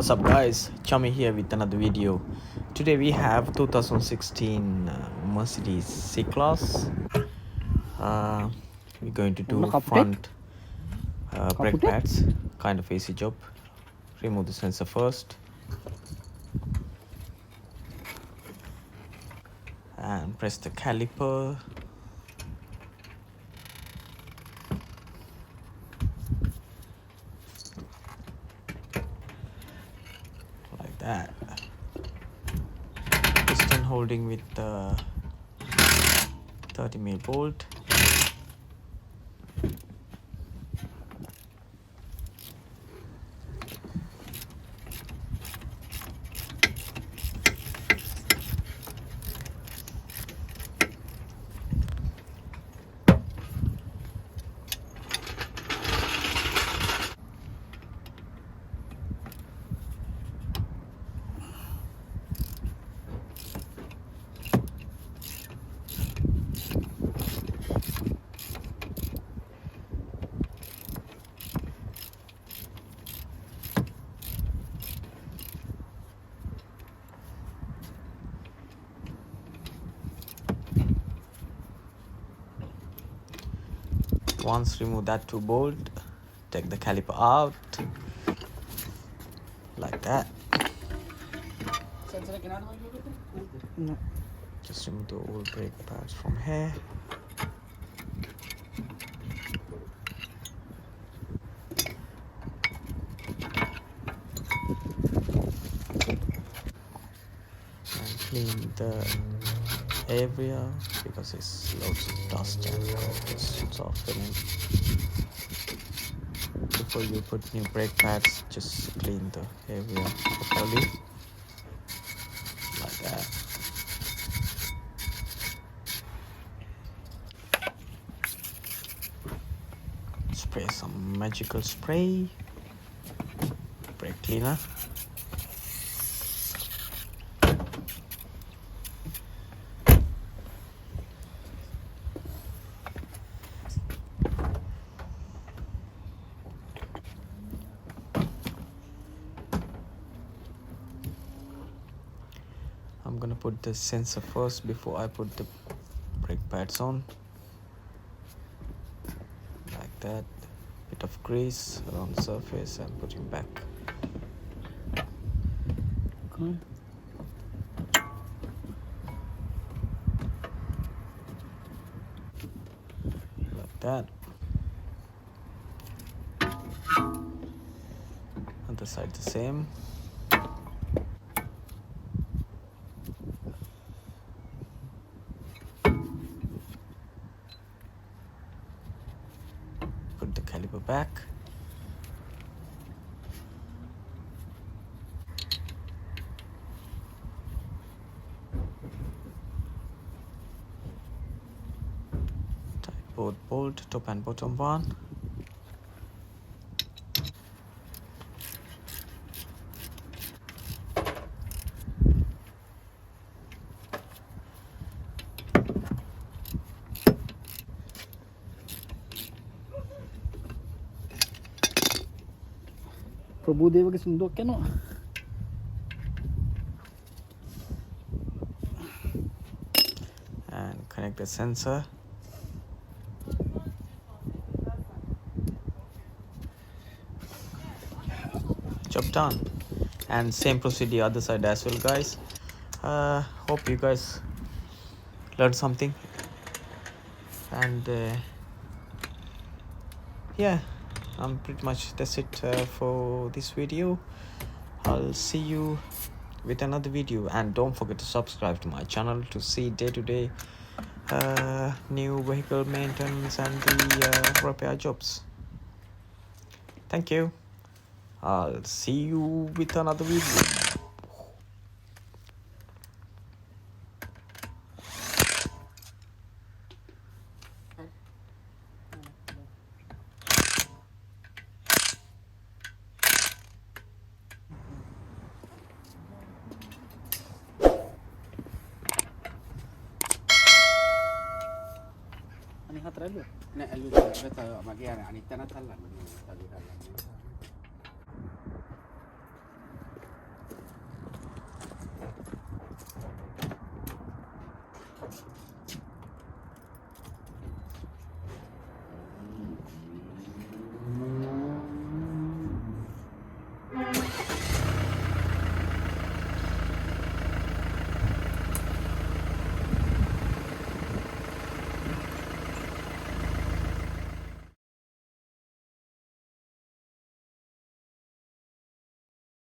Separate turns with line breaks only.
What's up guys, Chummy here with another video. Today we have 2016 Mercedes C-Class. We're going to do front brake pads, kind of easy job. Remove the sensor first and press the caliper. Like that. Piston holding with the 30mm bolt. Once remove that 2 bolt, take the caliper out like that. Just remove the old brake pads from here. And clean the area because it's loads of dust and just softening. Before you put new brake pads, just clean the area properly like that. Spray some magical spray, brake cleaner. I'm gonna put the sensor first before I put the brake pads on. Like that. Bit of grease around the surface and put it back. Okay. Like that. Other side the same. Put the caliper back. Tight both bolt, top and bottom one.
ප්‍රබුදේවගේ සුන්දුවක් යනවා.
And connect the sensor. Job done. And same procedure other side as well guys. Hope you guys learned something. And yeah, pretty much that's it for this video. I'll see you with another video, and don't forget to subscribe to my channel to see day-to-day new vehicle maintenance and the repair jobs. Thank you. I'll see you with another video.
අනිත් හතර ඇල්ලුවා
නෑ ඇල්ලුවා මගේ අර අනිත් තැනත් අල්ලන්න ඕනේ.